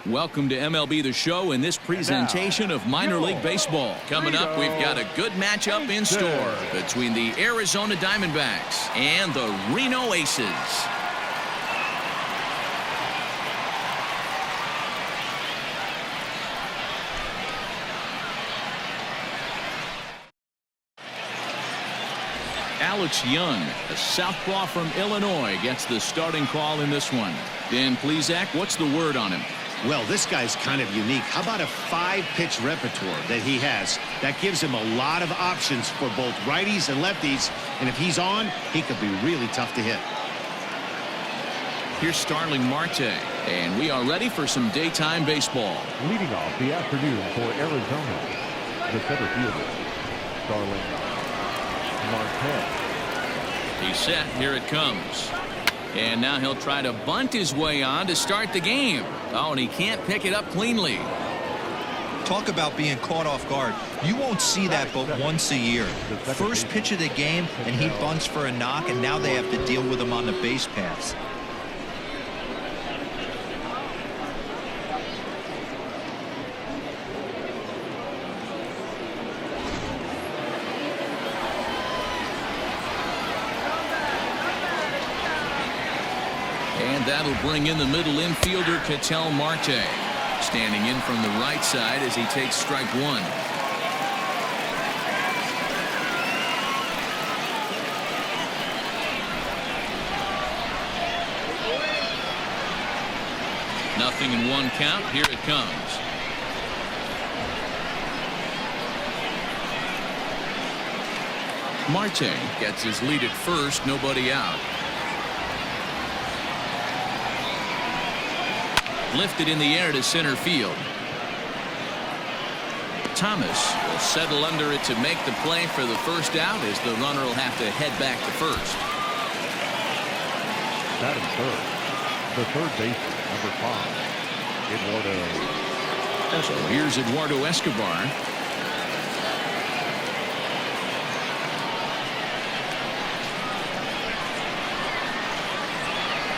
Welcome to MLB The Show in this presentation of minor league baseball. Coming up, we've got a good matchup in store between the Arizona Diamondbacks and the Reno Aces. Alex Young, a southpaw from Illinois, gets the starting call in this one. Dan Plesac, what's the word on him? Well, this guy's kind of unique. How about a 5-pitch repertoire that he has? That gives him a lot of options for both righties and lefties. And if he's on, he could be really tough to hit. Here's Starling Marte, and we are ready for some daytime baseball. Leading off the afternoon for Arizona, the center fielder, Starling Marte. He's set. Here it comes. And now he'll try to bunt his way on to start the game. Oh, and he can't pick it up cleanly. Talk about being caught off guard. You won't see that but once a year. First pitch of the game, and he bunts for a knock, and now they have to deal with him on the base paths. And that'll bring in the middle infielder, Ketel Marte. Standing in from the right side as he takes strike one. Nothing in one count. Here it comes. Marte gets his lead at first, nobody out. Lifted in the air to center field. Thomas will settle under it to make the play for the first out as the runner will have to head back to first. Batting third, the third baseman, number 5, Eduardo. So here's Eduardo Escobar.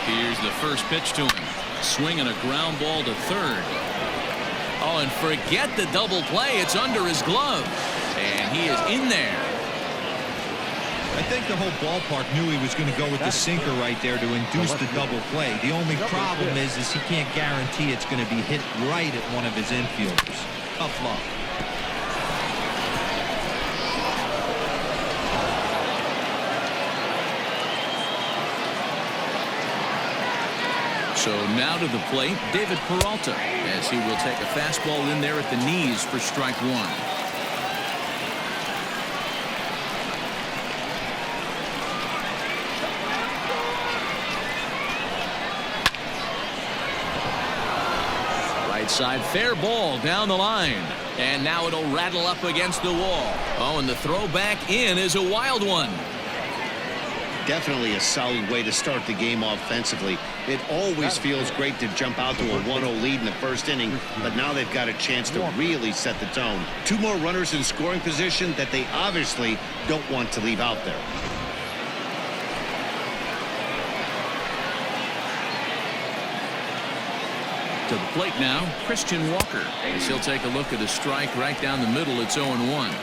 Here's the first pitch to him. Swinging a ground ball to third. Oh, and forget the double play. It's under his glove. And he is in there. I think the whole ballpark knew he was going to go with the sinker right there to induce the double play. The only problem is he can't guarantee it's going to be hit right at one of his infielders. Tough luck. So now to the plate, David Peralta, as he will take a fastball in there at the knees for strike one. Right side, fair ball down the line. And now it'll rattle up against the wall. Oh, and the throw back in is a wild one. Definitely a solid way to start the game offensively. It always feels great to jump out to a 1-0 lead in the first inning, but now they've got a chance to really set the tone. 2 more runners in scoring position that they obviously don't want to leave out there. To the plate now, Christian Walker. As he'll take a look at a strike right down the middle. It's 0-1.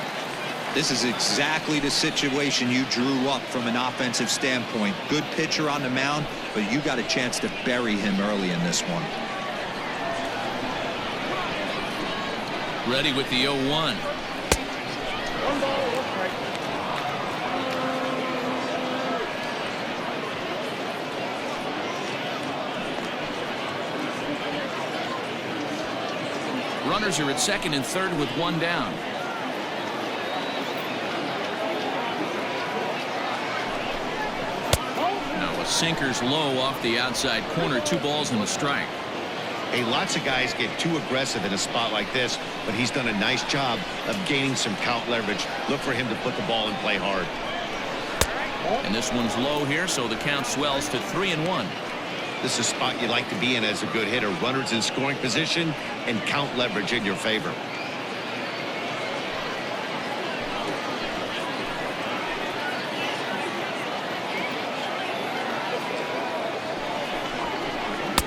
This is exactly the situation you drew up from an offensive standpoint. Good pitcher on the mound, but you got a chance to bury him early in this one. Ready with the 0-1. Runners are at second and third with one down. Sinker's low off the outside corner. 2 balls and a strike. Hey, lots of guys get too aggressive in a spot like this, but he's done a nice job of gaining some count leverage. Look for him to put the ball in play hard. And this one's low here, so the count swells to 3-1. This is a spot you like to be in as a good hitter. Runners in scoring position and count leverage in your favor.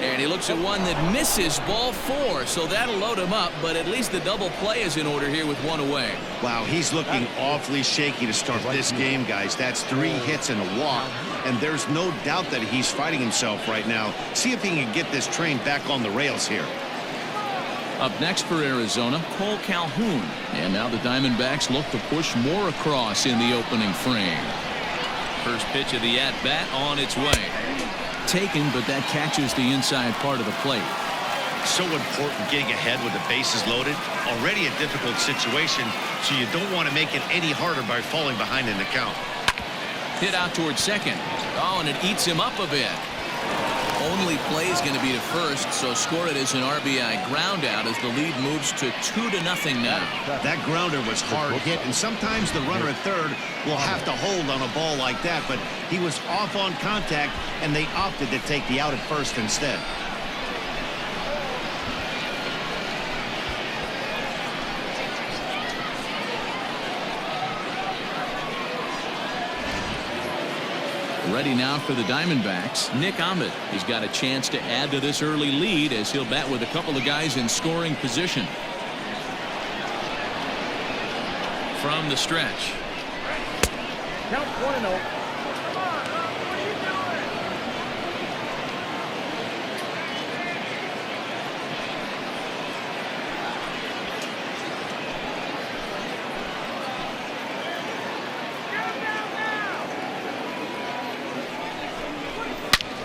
And he looks at one that misses, ball 4, so that'll load him up, but at least the double play is in order here with 1 away. Wow, he's looking awfully shaky to start this game, guys. That's 3 hits and a walk, and there's no doubt that he's fighting himself right now. See if he can get this train back on the rails here. Up next for Arizona, Cole Calhoun. And now the Diamondbacks look to push more across in the opening frame. First pitch of the at-bat on its way. Taken, but that catches the inside part of the plate. So important getting ahead with the bases loaded. Already a difficult situation, so you don't want to make it any harder by falling behind in the count. Hit out towards second. Oh, and it eats him up a bit. Only play is going to be to first, so score it as an RBI ground out as the lead moves to 2-0 now. That grounder was hard hit, and sometimes the runner at third will have to hold on a ball like that, but he was off on contact, and they opted to take the out at first instead. Ready now for the Diamondbacks, Nick Ahmed. He's got a chance to add to this early lead as he'll bat with a couple of guys in scoring position. From the stretch. Count 1-0.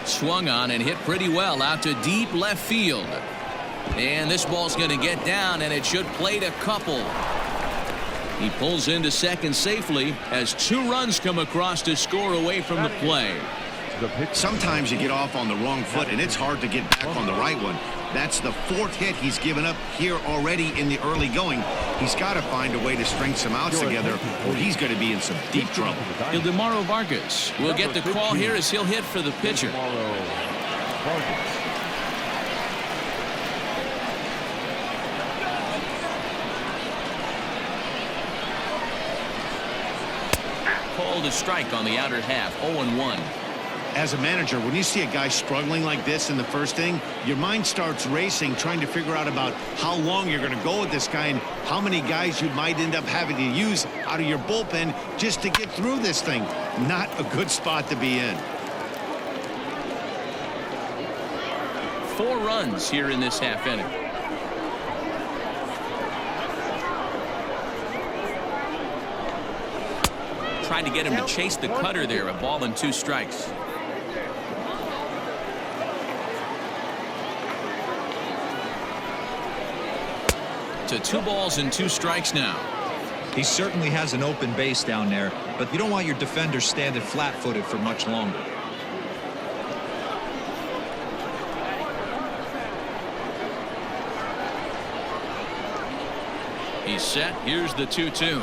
Swung on and hit pretty well out to deep left field. And this ball's going to get down, and it should plate a couple. He pulls into second safely as 2 runs come across to score away from the play. Sometimes you get off on the wrong foot, and it's hard to get back on the right one. That's the 4th hit he's given up here already in the early going. He's got to find a way to string some outs together, or he's going to be in some deep trouble. Ildemaro Vargas will get the call here as he'll hit for the pitcher. Called a strike on the outer half, 0-1. As a manager, when you see a guy struggling like this in the first inning, your mind starts racing, trying to figure out about how long you're going to go with this guy and how many guys you might end up having to use out of your bullpen just to get through this thing. Not a good spot to be in. 4 runs here in this half inning. Tried to get him to chase the cutter there, a ball and 2 strikes. To 2 balls and 2 strikes now. He certainly has an open base down there, but you don't want your defender standing flat-footed for much longer. He's set. Here's the 2-2.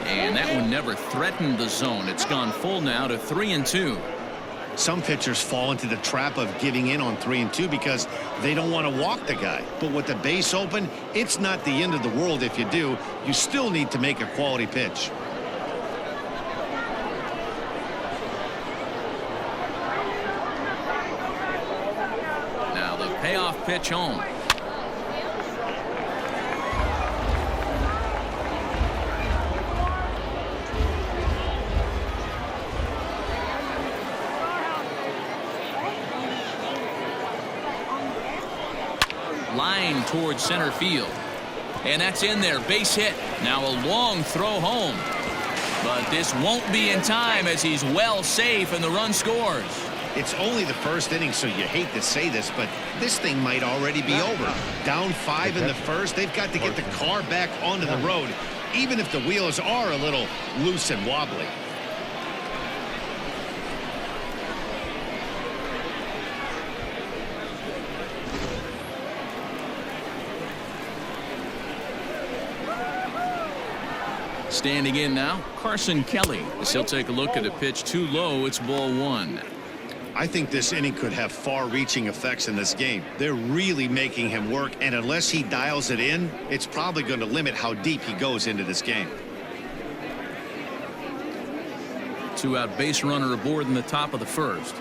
And that one never threatened the zone. It's gone full now to 3-2. Some pitchers fall into the trap of giving in on 3-2 because they don't want to walk the guy. But with the base open, it's not the end of the world if you do. You still need to make a quality pitch. Now the payoff pitch home. Line towards center field. And that's in there. Base hit. Now a long throw home. But this won't be in time as he's well safe and the run scores. It's only the first inning, so you hate to say this, but this thing might already be over. Down 5 in the first. They've got to get the car back onto the road, even if the wheels are a little loose and wobbly. Standing in now, Carson Kelly. As he'll take a look at a pitch too low. It's ball 1. I think this inning could have far-reaching effects in this game. They're really making him work, and unless he dials it in, it's probably going to limit how deep he goes into this game. 2-out base runner aboard in the top of the first.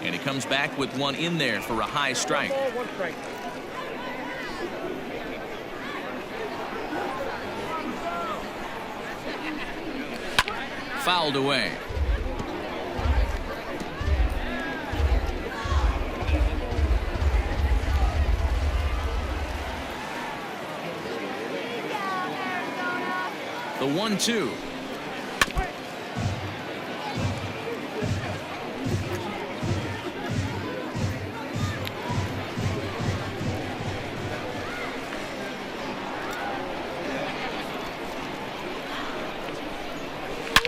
And he comes back with one in there for a high strike. Fouled away. The 1-2.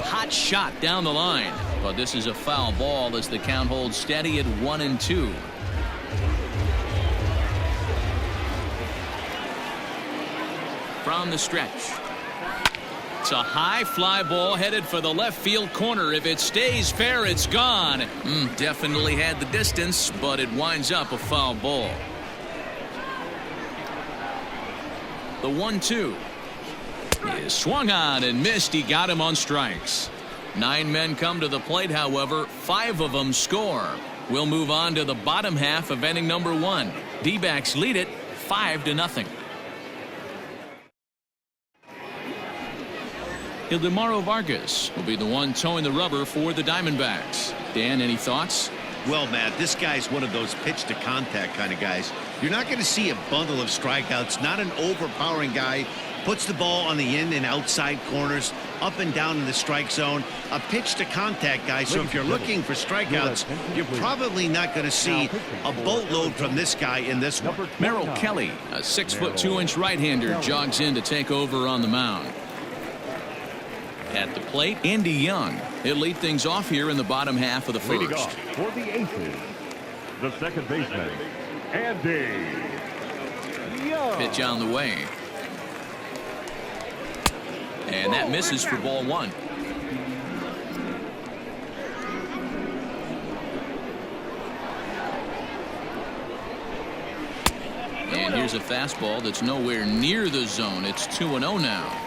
Hot shot down the line, but this is a foul ball as the count holds steady at 1-2. From the stretch. It's a high fly ball headed for the left field corner. If it stays fair, it's gone. Definitely had the distance, but it winds up a foul ball. The 1-2. He swung on and missed. He got him on strikes. 9 men come to the plate, however. 5 of them score. We'll move on to the bottom half of inning number 1. D-backs lead it 5-0. Ildemaro Vargas will be the one towing the rubber for the Diamondbacks. Dan, any thoughts? Well, Matt, this guy's one of those pitch-to-contact kind of guys. You're not going to see a bundle of strikeouts, not an overpowering guy. Puts the ball on the in and outside corners, up and down in the strike zone. A pitch-to-contact guy, so if you're looking for strikeouts, you're probably not going to see a boatload from this guy in this one. Merrill Kelly, a 6'2" right-hander, jogs in to take over on the mound. At the plate, Andy Young. He'll lead things off here in the bottom half of the Leading first. off for the Aces, the second baseman, Andy Young. Pitch on the way. And that misses for ball 1. And here's a fastball that's nowhere near the zone. It's 2-0 now.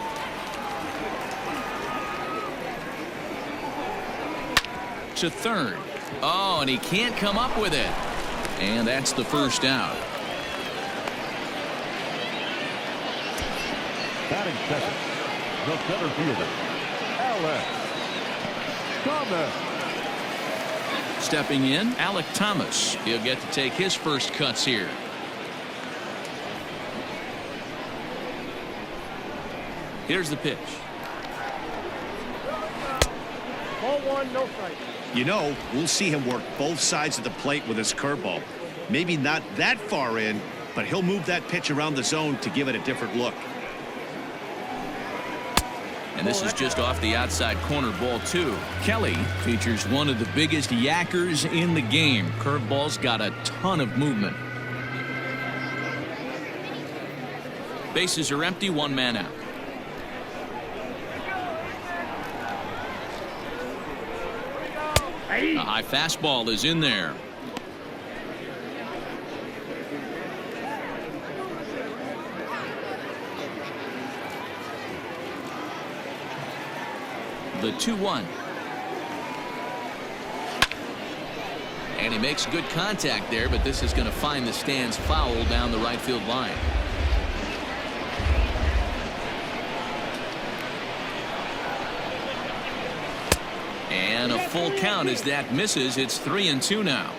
To third. Oh, and he can't come up with it. And that's the first out. Batting second, the center fielder, Alex Thomas. Stepping in, Alec Thomas. He'll get to take his first cuts here. Here's the pitch. Ball 1, no strike. You know, we'll see him work both sides of the plate with his curveball. Maybe not that far in, but he'll move that pitch around the zone to give it a different look. And this is just off the outside corner, ball 2. Kelly features one of the biggest yackers in the game. Curveball's got a ton of movement. Bases are empty, 1 man out. A high fastball is in there. The 2-1. And he makes good contact there, but this is going to find the stands foul down the right field line. And a full count as that misses. It's 3-2 now.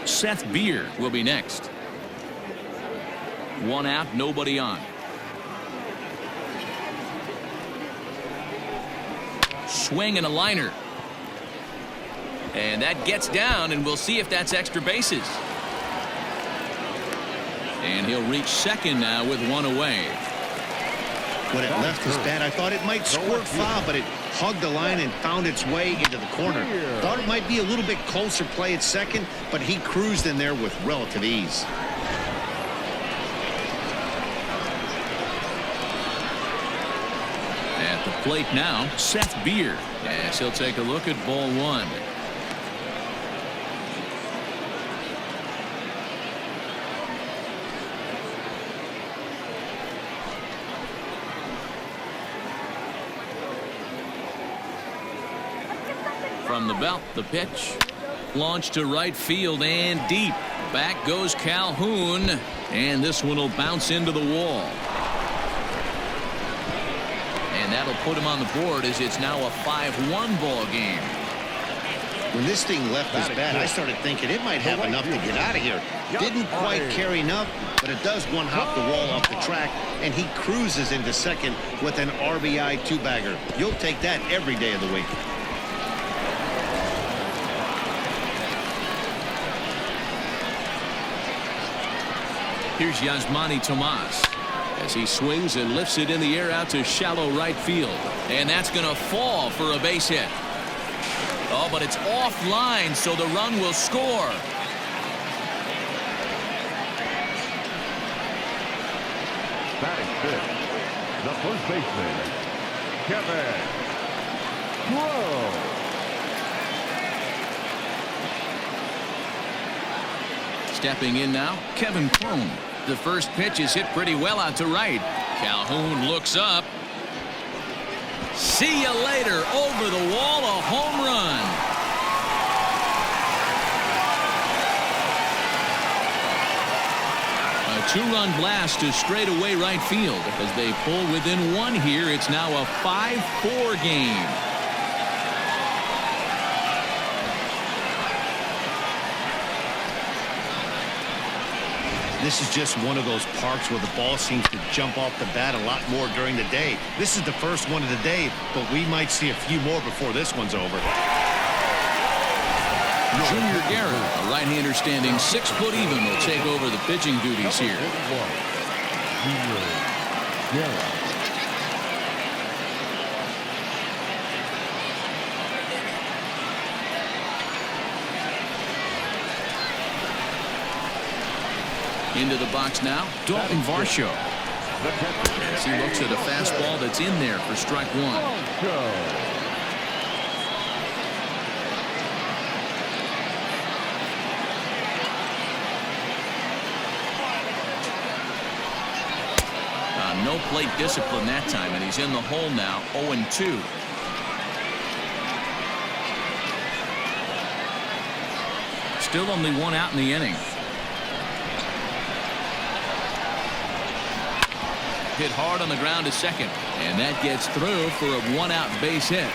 Seth Beer will be next. 1 out, nobody on. Swing and a liner. And that gets down, and we'll see if that's extra bases. And he'll reach second now with 1 away. When it left his bat, I thought it might squirt foul, but it hugged the line and found its way into the corner. Thought it might be a little bit closer play at second, but he cruised in there with relative ease. At the plate now, Seth Beer. Yes, he'll take a look at ball one. From the belt, the pitch. Launched to right field and deep. Back goes Calhoun. And this one will bounce into the wall. And that'll put him on the board as it's now a 5-1 ball game. When this thing left his bat, I started thinking it might have enough to get out of here. Didn't quite carry enough, but it does one hop the wall off the track, and he cruises into second with an RBI two-bagger. You'll take that every day of the week. Here's Yasmani Tomas as he swings and lifts it in the air out to shallow right field. And that's going to fall for a base hit. Oh, but it's offline, so the run will score. Batting fifth, the first baseman, Kevin Crowe. Stepping in now, Kevin Crowe. The first pitch is hit pretty well out to right. Calhoun looks up. See you later. Over the wall, a home run. A two-run blast to straightaway right field. As they pull within one here, it's now a 5-4 game. This is just one of those parks where the ball seems to jump off the bat a lot more during the day. This is the first one of the day, but we might see a few more before this one's over. Junior Guerra, a right-hander standing 6 foot even, will take over the pitching duties here. Junior Guerra. Into the box now, Dalton Varsho. As he looks at a fastball that's in there for strike one. No plate discipline that time, and he's in the hole now, 0-2. Still only one out in the inning. Hit hard on the ground to second, and that gets through for a one-out base hit.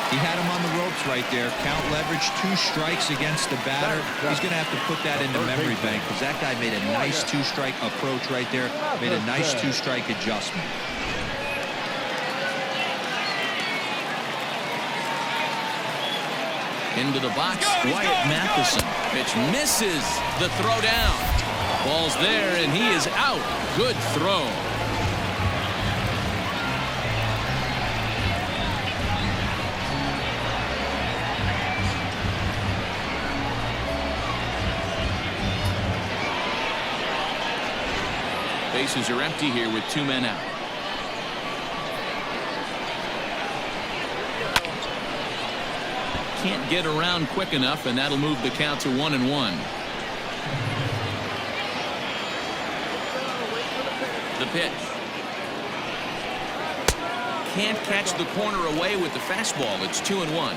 He had him on the ropes right there. Count leverage, 2 strikes against the batter. He's going to have to put that into memory bank because that guy made a nice 2-strike approach right there. Made a nice 2-strike adjustment. Into the box, Wyatt Matheson. Pitch misses the throw down. Ball's there, and he is out. Good throw. Bases are empty here with 2 men out. Can't get around quick enough, and that'll move the count to 1-1. The pitch. Can't catch the corner away with the fastball. It's 2-1.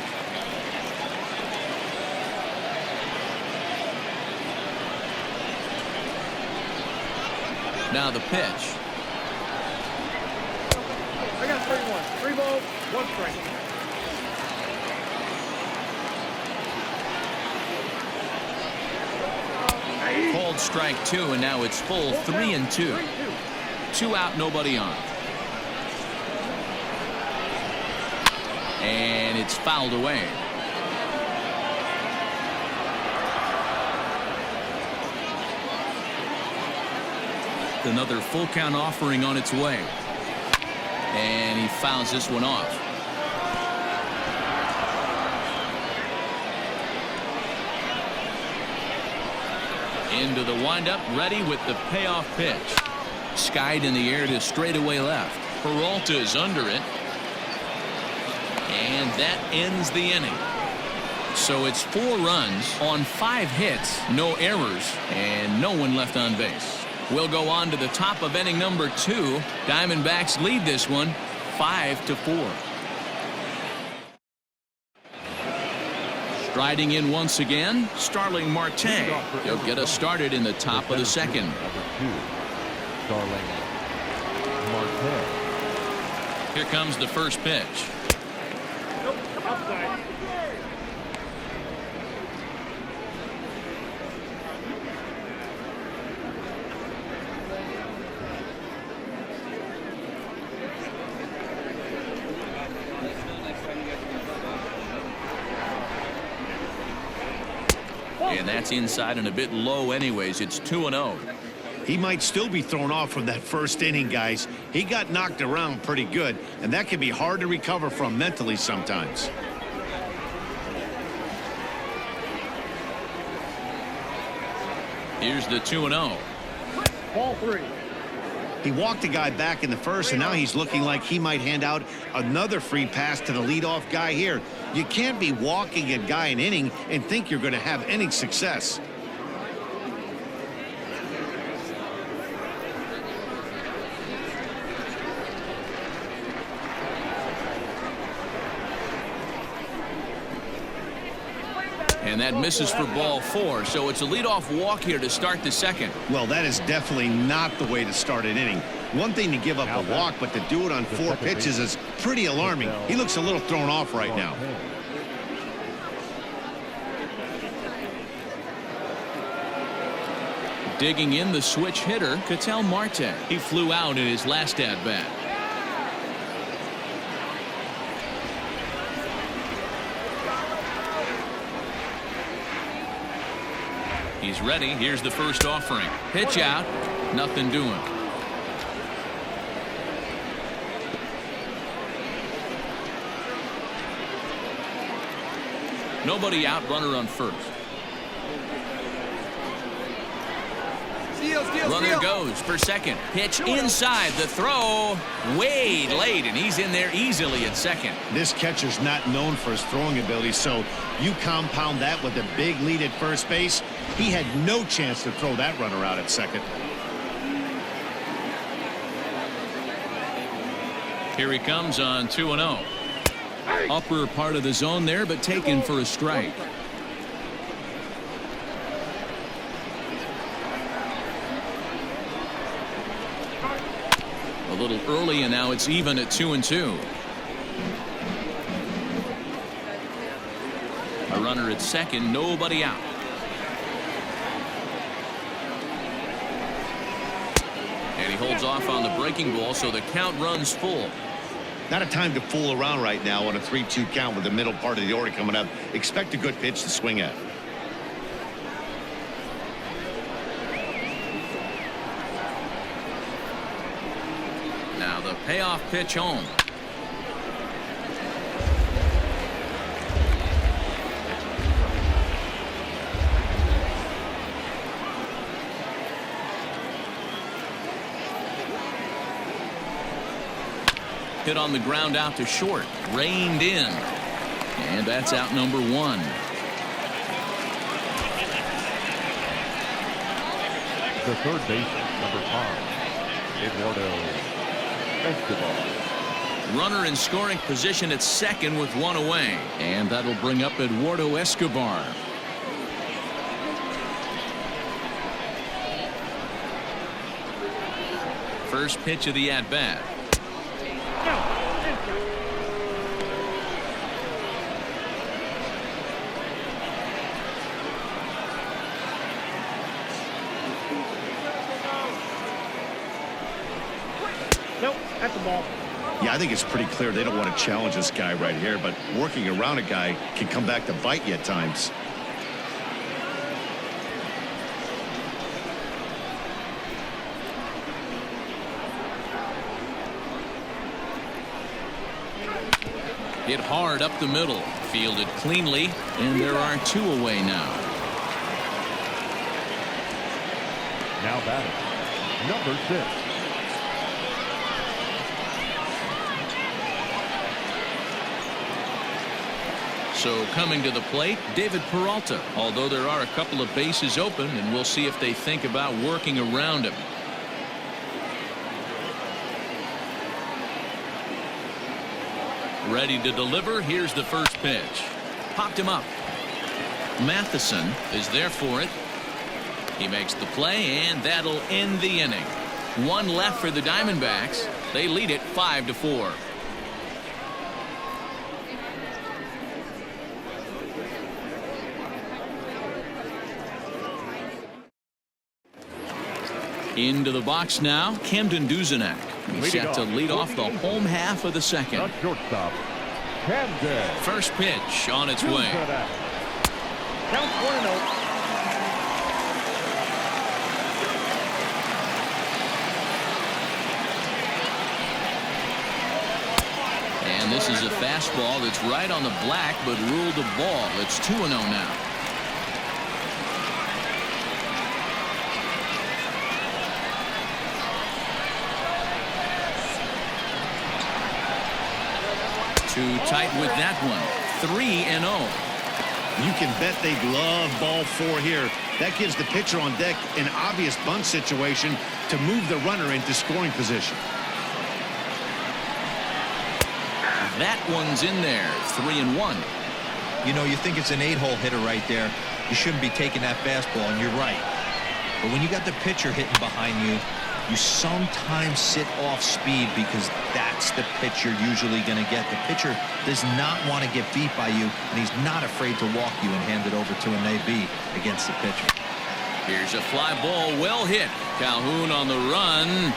Now the pitch. I got 3-1. 3 balls, 1 strike. Called strike 2, and now it's full 3-2. 2 out, nobody on. And it's fouled away. Another full count offering on its way. And he fouls this one off. Into the windup, ready with the payoff pitch. Skied in the air to straightaway left. Peralta is under it. And that ends the inning. So it's 4 runs on 5 hits, no errors, and no one left on base. We'll go on to the top of inning number 2. Diamondbacks lead this one 5-4. Striding in once again, Starling Marte. He'll get us started in the top of the second. Number 2, Starling Marte. Here comes the first pitch. Nope, outside. And that's inside and a bit low anyways. It's 2-0. He might still be thrown off from that first inning, guys. He got knocked around pretty good, and that can be hard to recover from mentally sometimes. Here's the 2-0. Ball 3. He walked a guy back in the first, and now he's looking like he might hand out another free pass to the leadoff guy here. You can't be walking a guy an inning and think you're going to have any success. And that misses for ball 4. So it's a leadoff walk here to start the second. Well, that is definitely not the way to start an inning. One thing to give up a walk, but to do it on 4 pitches is pretty alarming. He looks a little thrown off right now. Digging in the switch hitter, Ketel Marte. He flew out in his last at-bat. He's ready. Here's the first offering. Pitch out. Nothing doing. Nobody out. Runner on first. Runner goes for second. Pitch inside. The throw way late, and he's in there easily at second. This catcher's not known for his throwing ability, so you compound that with a big lead at first base. He had no chance to throw that runner out at second. Here he comes on 2-0. Upper part of the zone there, but taken for a strike. A little early, and now it's even at 2-2. A runner at second, nobody out. And he holds off on the breaking ball, so the count runs full. Not a time to fool around right now on a 3-2 count with the middle part of the order coming up. Expect a good pitch to swing at. Now the payoff pitch home. Hit on the ground out to short. Reined in. And that's out number 1. The third baseman, number 5, Eduardo Escobar. Runner in scoring position at second with 1 away. And that'll bring up Eduardo Escobar. First pitch of the at-bat. Nope, that's the ball. Yeah, I think it's pretty clear they don't want to challenge this guy right here, but working around a guy can come back to bite you at times. Hit hard up the middle. Fielded cleanly, and there are 2 away now. Now batting, number 6, So coming to the plate, David Peralta, although there are a couple of bases open, and we'll see if they think about working around him. Ready to deliver. Here's the first pitch. Popped him up. Matheson is there for it. He makes the play, and that'll end the inning. One left for the Diamondbacks. They lead it 5-4. Into the box now, Camden Duzenak. He's set to lead off the home half of the second. The shortstop, Camden. First pitch on its way. Count 1-0. And this is a fastball that's right on the black, but ruled a ball. It's 2-0 now. Too tight with that one. 3-0. You can bet they'd love ball 4 here. That gives the pitcher on deck an obvious bunt situation to move the runner into scoring position. That one's in there. 3-1. You know, you think it's an 8-hole hitter right there. You shouldn't be taking that fastball, and you're right. But when you got the pitcher hitting behind you, you sometimes sit off speed because that's the pitch you're usually going to get. The pitcher does not want to get beat by you, and he's not afraid to walk you and hand it over to an AB against the pitcher. Here's a fly ball, well hit. Calhoun on the run.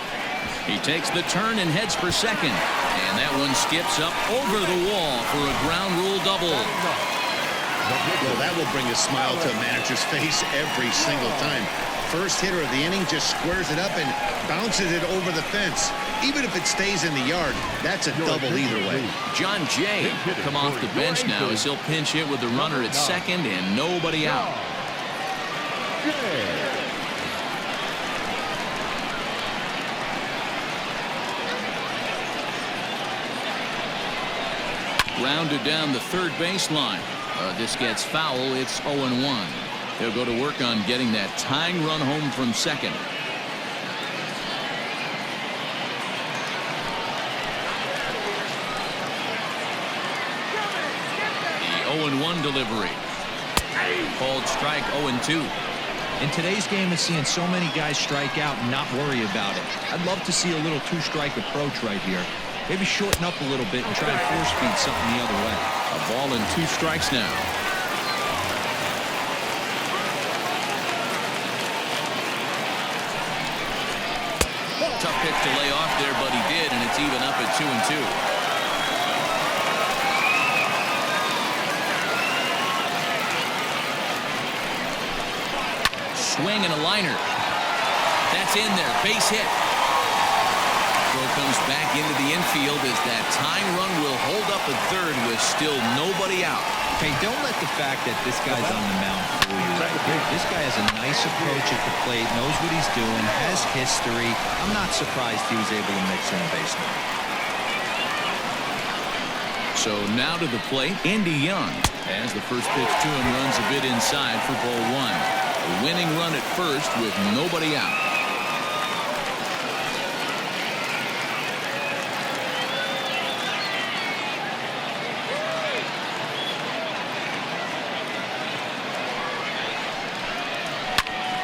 He takes the turn and heads for second. And that one skips up over the wall for a ground rule double. Well, that will bring a smile to a manager's face every single time. First hitter of the inning just squares it up and bounces it over the fence. Even if it stays in the yard, that's a double either way. John Jay come off the bench now as he'll pinch hit with the runner at second and nobody out. Rounded down the third baseline. This gets foul. It's 0-1. He'll go to work on getting that tying run home from second. The 0-1 delivery. Called strike 0-2. In today's game, it's seeing so many guys strike out and not worry about it. I'd love to see a little two-strike approach right here. Maybe shorten up a little bit and try to force feed something the other way. A ball and 2 strikes now. Tough pitch to lay off there, but he did, and it's even up at 2-2. Swing and a liner. That's in there. Base hit. Throw comes back into the infield as that tying run will hold up at third with still nobody out. Hey, don't let the fact that this guy's on the mound fool you right here. This guy has a nice approach at the plate, knows what he's doing, has history. I'm not surprised he was able to mix in a base hit. So now to the plate, Andy Young, as the first pitch to him runs a bit inside for ball 1. A winning run at first with nobody out.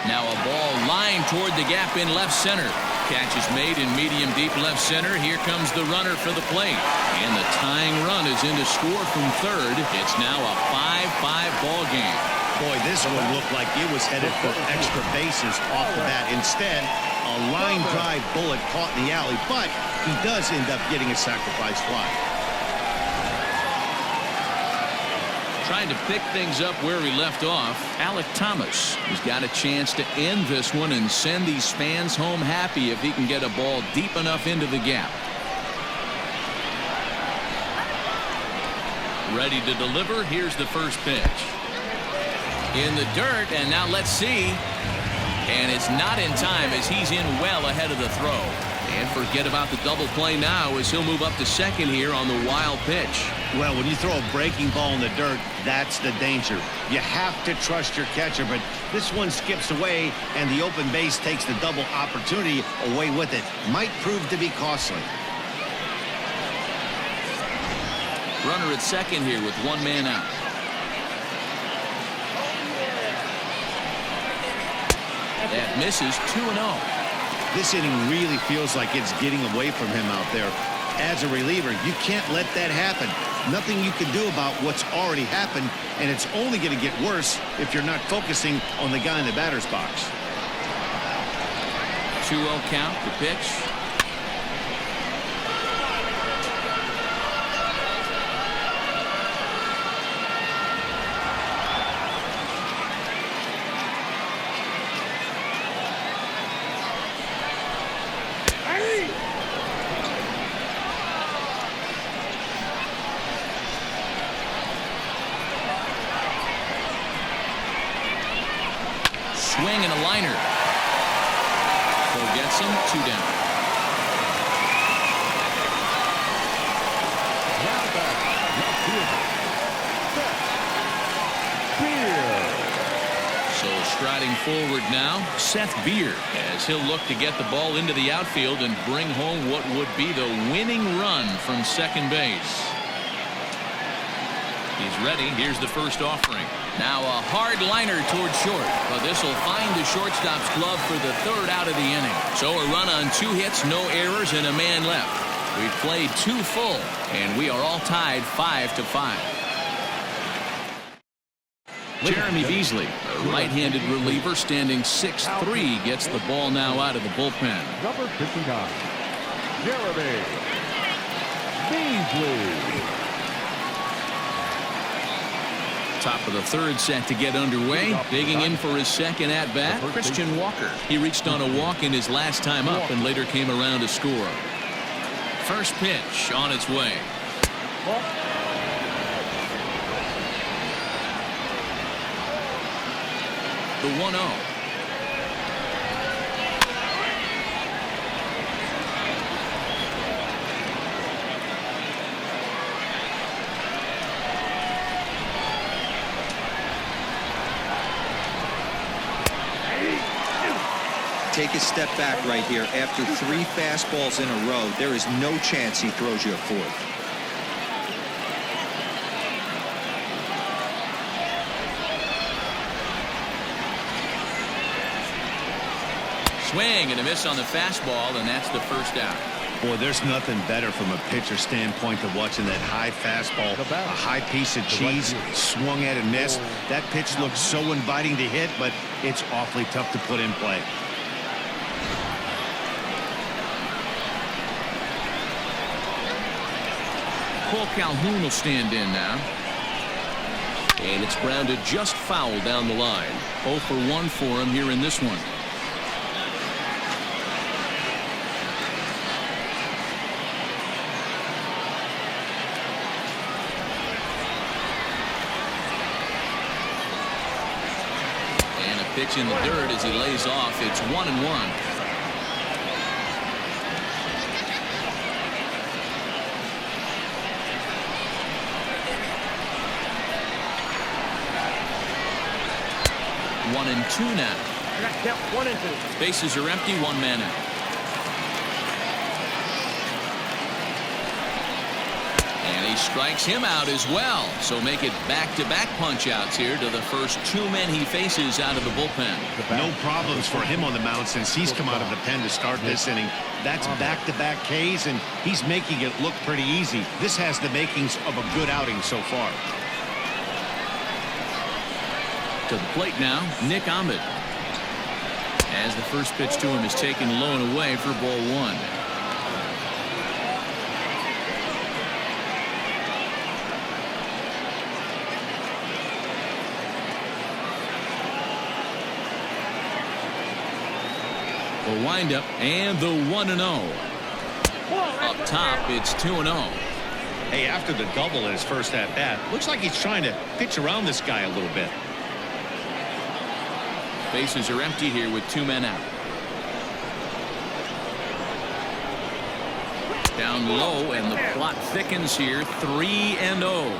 Now a ball lined toward the gap in left center. Catch is made in medium deep left center. Here comes the runner for the plate. And the tying run is in to score from third. It's now a 5-5 ball game. Boy, this one looked like it was headed for extra bases off the bat. Instead, a line drive bullet caught in the alley, but he does end up getting a sacrifice fly. Trying to pick things up where he left off, Alec Thomas has got a chance to end this one and send these fans home happy if he can get a ball deep enough into the gap. Ready to deliver. Here's the first pitch. In the dirt, and now let's see. And it's not in time as he's in well ahead of the throw. And forget about the double play now as he'll move up to second here on the wild pitch. Well, when you throw a breaking ball in the dirt, that's the danger. You have to trust your catcher, but this one skips away, and the open base takes the double opportunity away with it. Might prove to be costly. Runner at second here with one man out. That misses 2-0. This inning really feels like it's getting away from him out there. As a reliever, you can't let that happen. Nothing you can do about what's already happened, and it's only going to get worse if you're not focusing on the guy in the batter's box. 2-0 count, the pitch. Swing and a liner. So gets him 2 down. Now back, left fielder, Seth Beer. So striding forward now, Seth Beer, as he'll look to get the ball into the outfield and bring home what would be the winning run from second base. He's ready. Here's the first offering. Now a hard liner toward short, but this will find the shortstop's glove for the third out of the inning. So a run on 2 hits, no errors, and a man left. We've played 2 full, and we are all tied 5-5. Jeremy Beasley, a right-handed reliever standing 6'3", gets the ball now out of the bullpen. Number 59, Jeremy Beasley. Top of the third set to get underway. Digging in for his second at-bat, Christian Walker. He reached on a walk in his last time up and later came around to score. First pitch on its way. The 1-0. Take a step back right here. After 3 fastballs in a row, there is no chance he throws you a 4th. Swing and a miss on the fastball, and that's the first out. Boy, there's nothing better from a pitcher standpoint than watching that high fastball, a high piece of cheese, swung at and missed. That pitch looks so inviting to hit, but it's awfully tough to put in play. Cole Calhoun will stand in now. And it's grounded just foul down the line. 0 for 1 for him here in this one. And a pitch in the dirt as he lays off. It's 1-1. One and 2 now. Count 1 and 2. Bases are empty, 1 man out. And he strikes him out as well. So make it back-to-back punch-outs here to the first 2 men he faces out of the bullpen. No problems for him on the mound since he's come out of the pen to start this inning. That's back-to-back Ks, and he's making it look pretty easy. This has the makings of a good outing so far. To the plate now, Nick Ahmed. As the first pitch to him is taken low and away for ball 1. The windup and the 1-0. Up top, it's 2-0. Hey, after the double in his first at-bat, looks like he's trying to pitch around this guy a little bit. Bases are empty here with 2 men out. down low, and the plot thickens here. 3-0.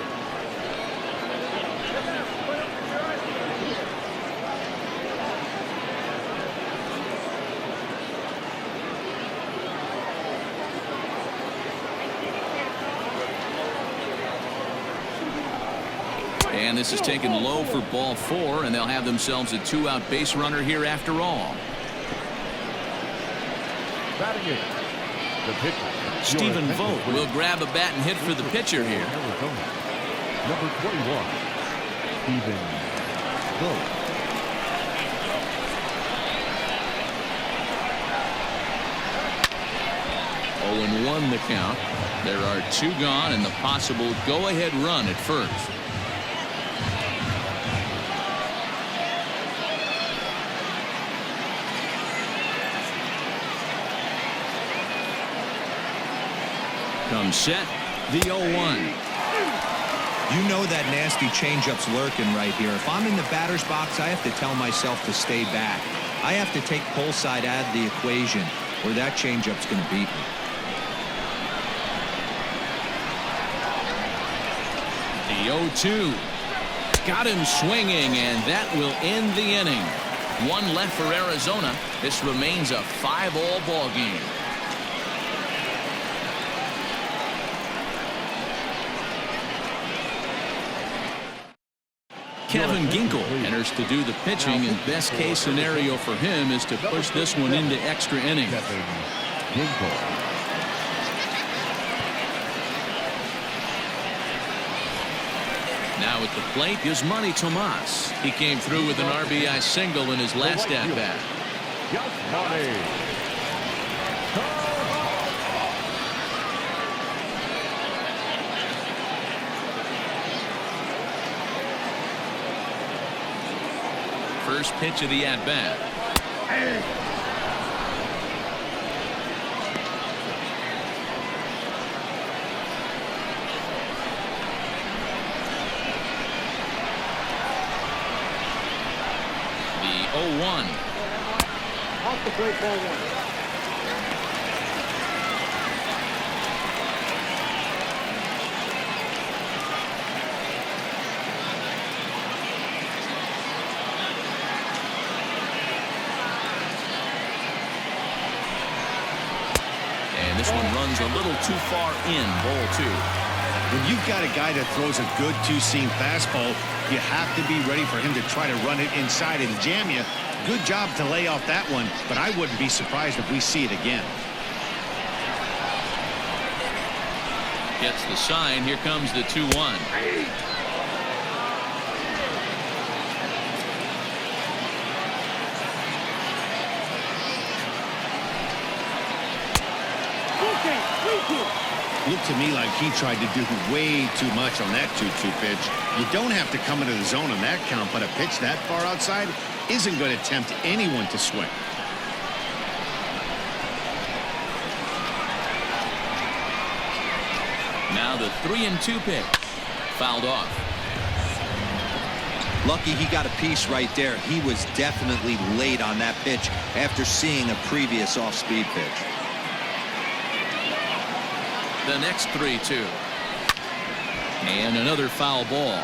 And this is taken low for ball 4, and they'll have themselves a 2-out base runner here after all. Batting it, the pitcher. Stephen Vogt will grab a bat and hit for the pitcher here. Arizona. Number 21, Stephen Vogt. 0-1 the count. There are 2 gone and the possible go-ahead run at first. Comes set, the 0-1. You know that nasty changeup's lurking right here. If I'm in the batter's box, I have to tell myself to stay back. I have to take pull side out of the equation, or that changeup's going to beat me. The 0-2. Got him swinging, and that will end the inning. 1 left for Arizona. This remains a 5-all ball game. Kevin Ginkel enters to do the pitching, and best case scenario for him is to push this one into extra innings. Kevin Ginkel. Now at the plate is Manny Tomas. He came through with an RBI single in his last at-bat. First pitch of the at-bat. The 0-1. Off the plate, ball 1. This one runs a little too far in, ball 2. When you've got a guy that throws a good two-seam fastball, you have to be ready for him to try to run it inside and jam you. Good job to lay off that one, but I wouldn't be surprised if we see it again. Gets the sign. Here comes the 2-1. Looked to me like he tried to do way too much on that 2-2 pitch. You don't have to come into the zone on that count, but a pitch that far outside isn't going to tempt anyone to swing. Now the 3-2 pitch. Fouled off. Lucky he got a piece right there. He was definitely late on that pitch after seeing a previous off-speed pitch. The next 3-2. And another foul ball.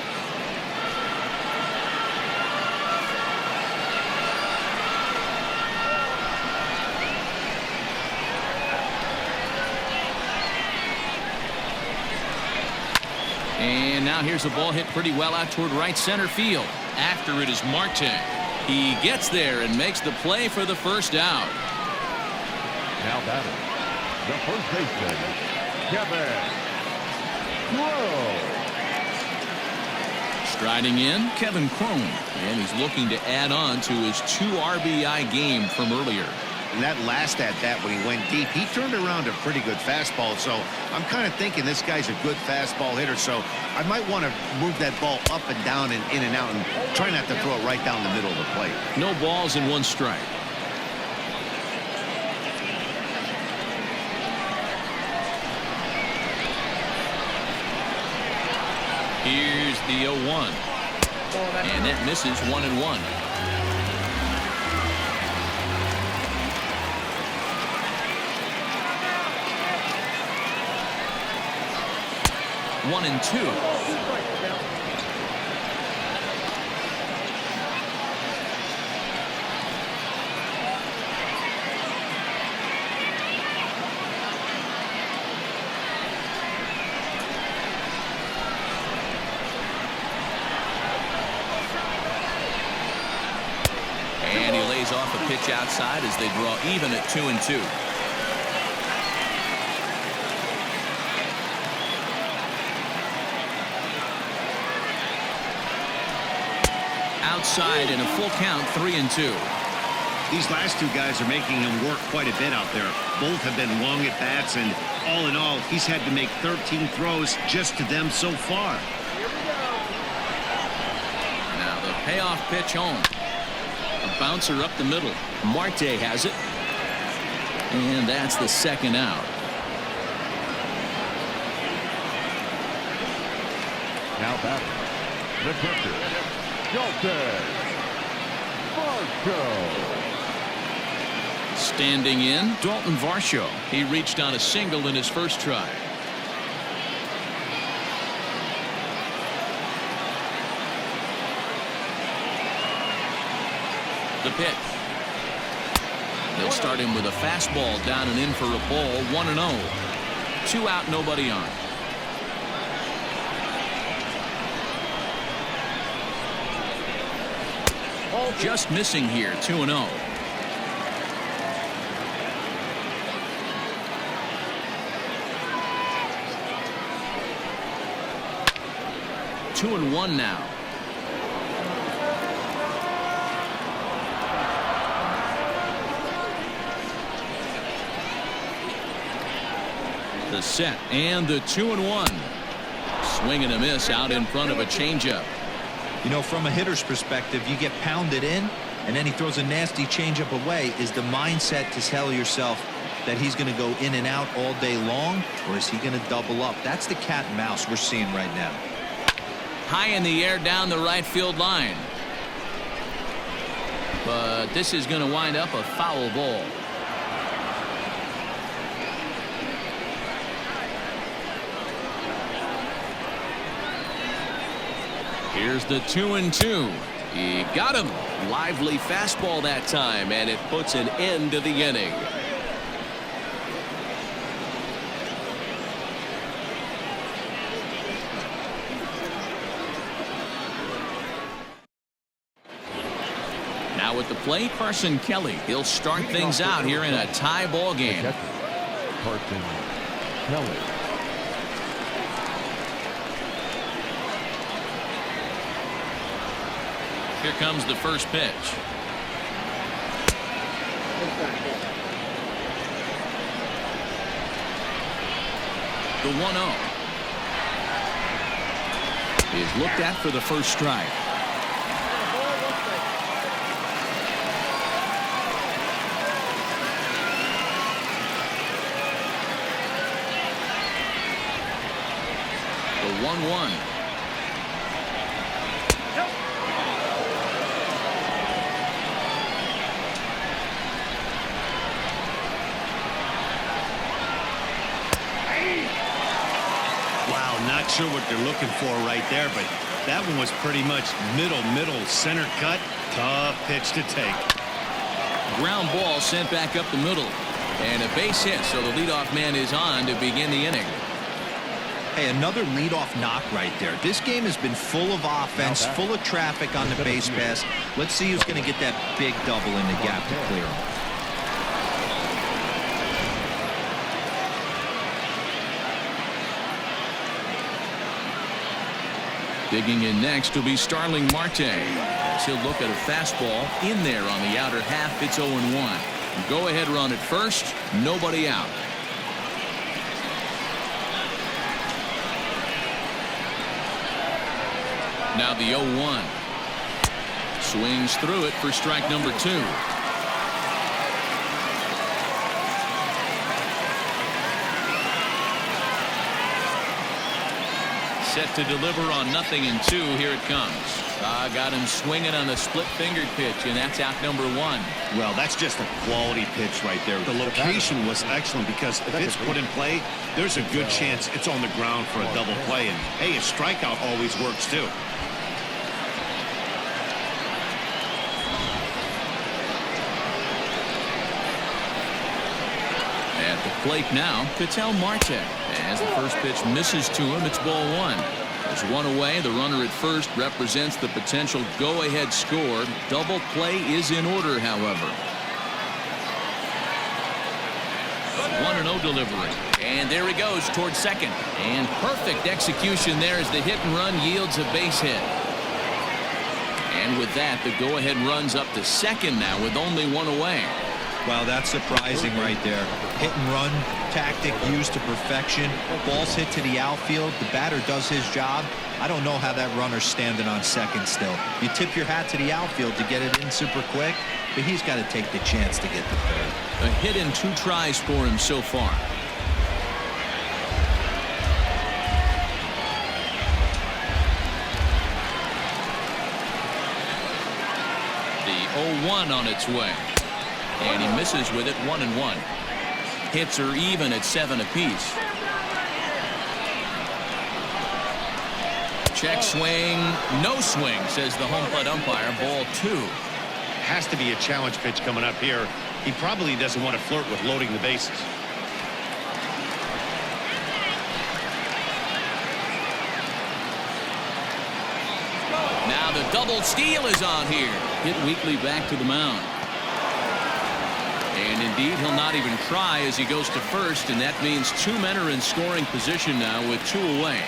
And now here's a ball hit pretty well out toward right center field. After it is Marte. He gets there and makes the play for the first out. Now batting, the first baseman, Kevin Crowe. Striding in, Kevin Crowe. And he's looking to add on to his 2 RBI game from earlier. And that last at-bat when he went deep, he turned around a pretty good fastball. So I'm kind of thinking this guy's a good fastball hitter. So I might want to move that ball up and down and in and out and try not to throw it right down the middle of the plate. No balls and 1 strike. Here's the 0-1. And that misses 1-1. 1-2. And he lays off a pitch outside as they draw even at 2-2. Outside in a full count, 3-2. These last two guys are making him work quite a bit out there. Both have been long at bats, and all in all, he's had to make 13 throws just to them so far. Now the payoff pitch home. A bouncer up the middle. Marte has it. And that's the second out. Now batting, the catcher, Dalton Varsho. Standing in, Dalton Varsho. He reached on a single in his first try. The pitch. They'll start him with a fastball down and in for a ball. 1-0. 2 out, nobody on. Just missing here. 2-0. Two and one now. The set and the 2-1. Swing and a miss out in front of a changeup. You know, from a hitter's perspective, you get pounded in and then he throws a nasty changeup away. Is the mindset to tell yourself that he's going to go in and out all day long, or is he going to double up? That's the cat and mouse we're seeing right now. High in the air down the right field line. But this is going to wind up a foul ball. Here's the 2-2. He got him. Lively fastball that time, and it puts an end to the inning. Now with the play, Carson Kelly. He'll start things out here in a tie ball game. Carson Kelly. Here comes the first pitch. The 1-0 is looked at for the first strike. The 1-1. Not sure what they're looking for right there, but that one was pretty much middle center cut. Tough pitch to take. Ground ball sent back up the middle, and a base hit, so the leadoff man is on to begin the inning. Hey, another leadoff knock right there. This game has been full of offense, full of traffic on the base pass. Let's see who's going to get that big double in the gap to clear him. Digging in next will be Starling Marte, as he'll look at a fastball in there on the outer half. It's 0-1. Go ahead run at first, nobody out. Now the 0-1. Swings through it for strike number 2. Set to deliver on 0-2. Here it comes. Got him swinging on a split-fingered pitch, and that's out number 1. Well, that's just a quality pitch right there. The location was excellent because if it's put in play, there's a good chance it's on the ground for a double play. And, hey, a strikeout always works, too. At the plate now, Ketel Marte. As the first pitch misses to him, it's ball 1. There's one away. The runner at first represents the potential go-ahead score. Double play is in order, however. 1-0 delivery. And there he goes towards second. And perfect execution there as the hit and run yields a base hit. And with that, the go-ahead runs up to second now with only one away. Well, that's surprising right there. Hit and run tactic used to perfection. Ball's hit to the outfield. The batter does his job. I don't know how that runner's standing on second still. You tip your hat to the outfield to get it in super quick, but he's got to take the chance to get to third. A hit and 2 tries for him so far. The 0-1 on its way. And he misses with it. 1-1. Hits are even at 7 apiece. Check swing. No swing, says the home plate umpire. Ball 2. Has to be a challenge pitch coming up here. He probably doesn't want to flirt with loading the bases. Now the double steal is on here. Hit weakly back to the mound. And indeed, he'll not even try as he goes to first, and that means 2 men are in scoring position now with 2 away.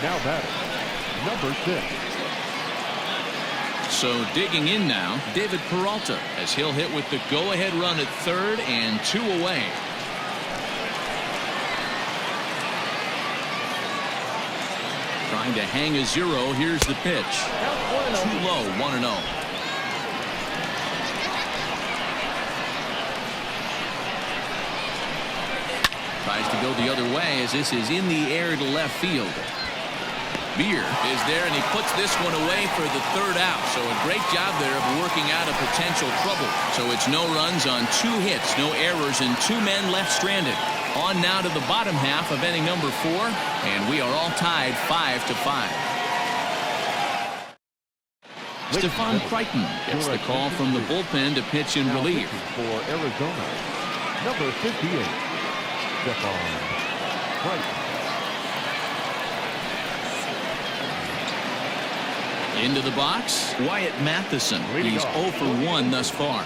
Now batting, number 6. So digging in now, David Peralta, as he'll hit with the go-ahead run at third and 2 away. Trying to hang a 0. Here's the pitch. Too low. 1-0. Tries to go the other way as this is in the air to left field. Beer is there, and he puts this one away for the 3rd out. So a great job there of working out a potential trouble. So it's no runs on 2 hits, no errors, and 2 men left stranded. On now to the bottom half of inning number 4, and we are all tied 5-5. Stephon Crichton gets the call from the bullpen to pitch in relief. For Arizona, number 58. Right. Into the box, Wyatt Matheson. He's 0 for 1 thus far.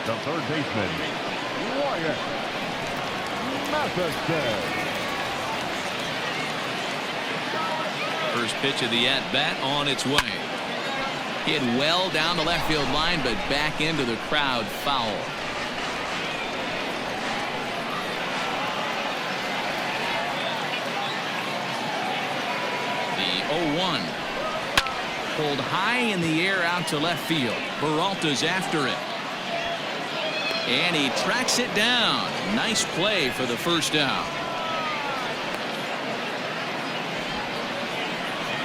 The third baseman, Wyatt Matheson. First pitch of the at-bat on its way. Hit well down the left field line, but back into the crowd foul. The 0-1. Pulled high in the air out to left field. Peralta's after it. And he tracks it down. Nice play for the first out.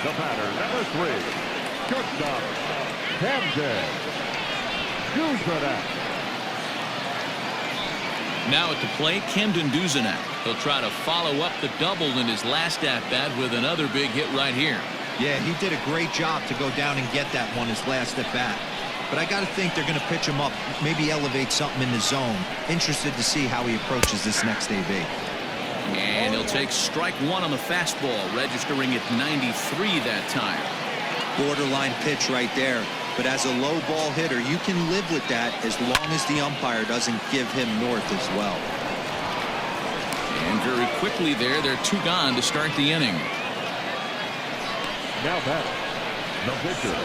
The batter, number 3. Shortstop, Camden Duzenak. Now at the plate, Camden Duzenak. He'll try to follow up the double in his last at-bat with another big hit right here. Yeah, he did a great job to go down and get that one his last at-bat. But I got to think they're going to pitch him up, maybe elevate something in the zone. Interested to see how he approaches this next AB. And he'll take strike 1 on the fastball, registering at 93 that time. Borderline pitch right there. But as a low ball hitter, you can live with that as long as the umpire doesn't give him north as well. And very quickly there, they're 2 gone to start the inning. Now batting, the pitcher,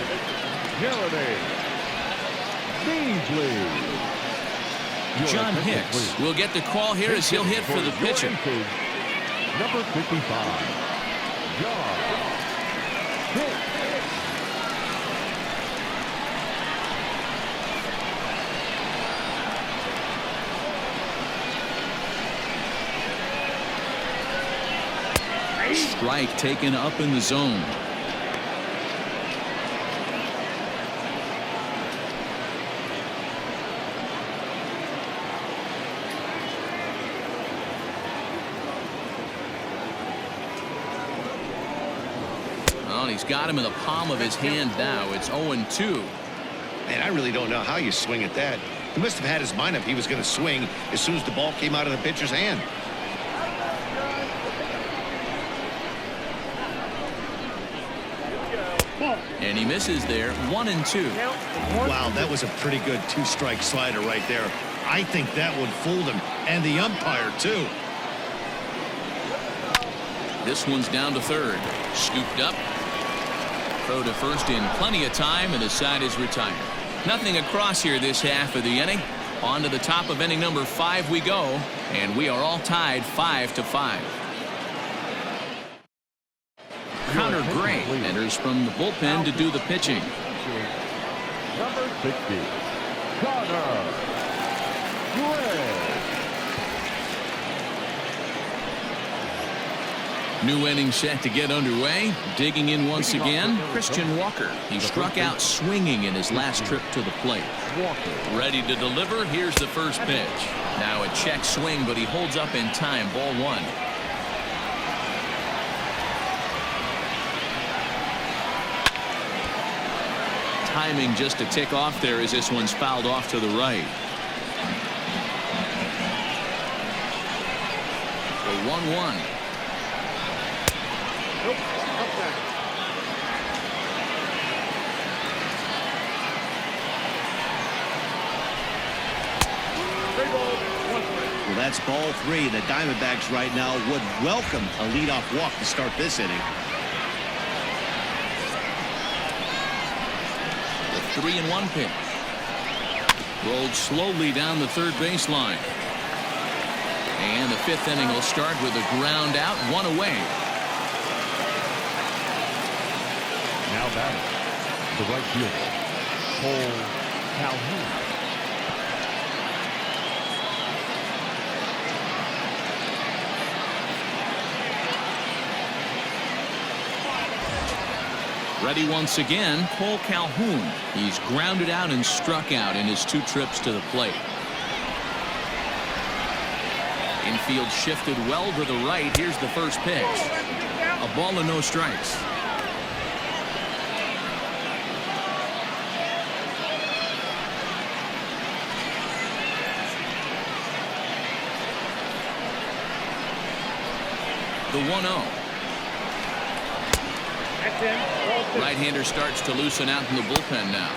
Jeremy Beasley. John Hicks will get the call here as he'll hit for the pitcher. Number 55, John Hicks. Strike taken up in the zone. Well, he's got him in the palm of his hand now. It's 0-2. Man, I really don't know how you swing at that. He must have had his mind up he was going to swing as soon as the ball came out of the pitcher's hand. And he misses there. 1-2. Wow, that was a pretty good two-strike slider right there. I think that one fooled him, and the umpire, too. This one's down to third. Scooped up. Throw to first in plenty of time, and his side is retired. Nothing across here this half of the inning. On to the top of inning number 5 we go, and we are all tied 5-5. Connor Gray enters from the bullpen to do the pitching. Number 60, Connor Gray. New inning set to get underway. Digging in once again, Christian Walker. He struck out swinging in his last trip to the plate. Ready to deliver. Here's the first pitch. Now a check swing, but he holds up in time. Ball 1. Timing just a tick off there as this one's fouled off to the right. The 1-1. Well, that's ball 3. The Diamondbacks right now would welcome a leadoff walk to start this inning. The 3-1 pitch. Rolled slowly down the third baseline. And the 5th inning will start with a ground out, 1 away. Now batting, the right fielder, Cole Calhoun. Ready once again, Cole Calhoun. He's grounded out and struck out in his 2 trips to the plate. Infield shifted well to the right. Here's the first pitch. A ball and no strikes. The 1-0. Right-hander starts to loosen out in the bullpen now.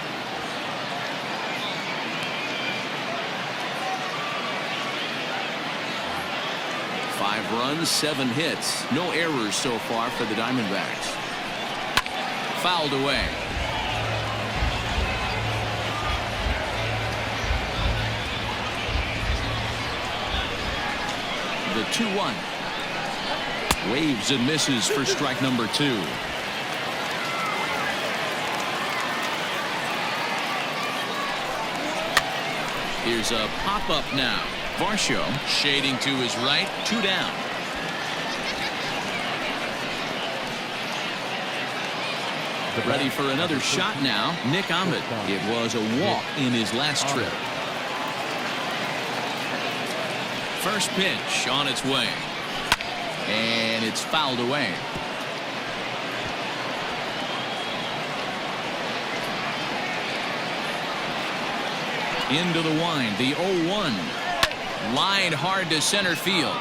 Five runs, 7 hits. No errors so far for the Diamondbacks. Fouled away. The 2-1. Waves and misses for strike number 2. Here's a pop-up now. Varsho shading to his right. 2 down. Ready for another shot now. Nick Ahmed. It was a walk in his last trip. First pitch on its way. And it's fouled away. Into the wind. The 0-1. Lined hard to center field.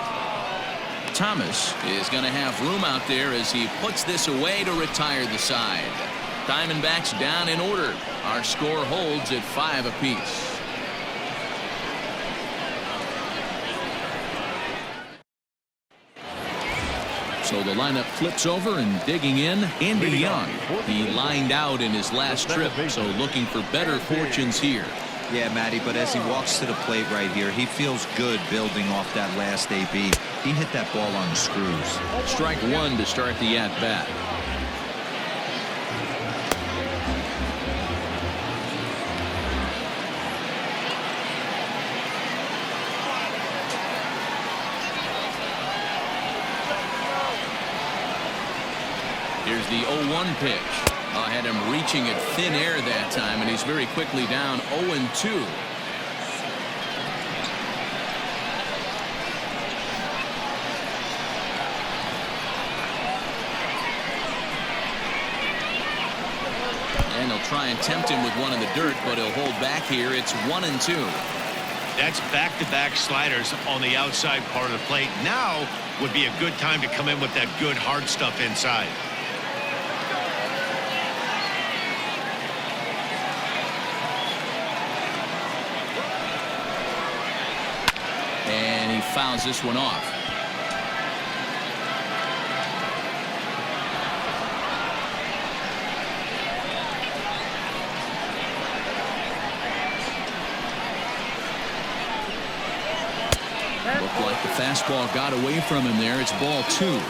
Thomas is going to have room out there as he puts this away to retire the side. Diamondbacks down in order. Our score holds at 5 apiece. So the lineup flips over, and digging in, Andy Young. He lined out in his last trip, so looking for better fortunes here. Yeah, Matty, but as he walks to the plate right here, he feels good building off that last AB. He hit that ball on the screws. Strike 1 to start the at-bat. Here's the 0-1 pitch. Had him reaching at thin air that time, and he's very quickly down 0-2. And he'll try and tempt him with one in the dirt, but he'll hold back here. It's 1-2. That's back-to-back sliders on the outside part of the plate. Now would be a good time to come in with that good hard stuff inside. And he fouls this one off. Looked like the fastball got away from him there. It's ball 2.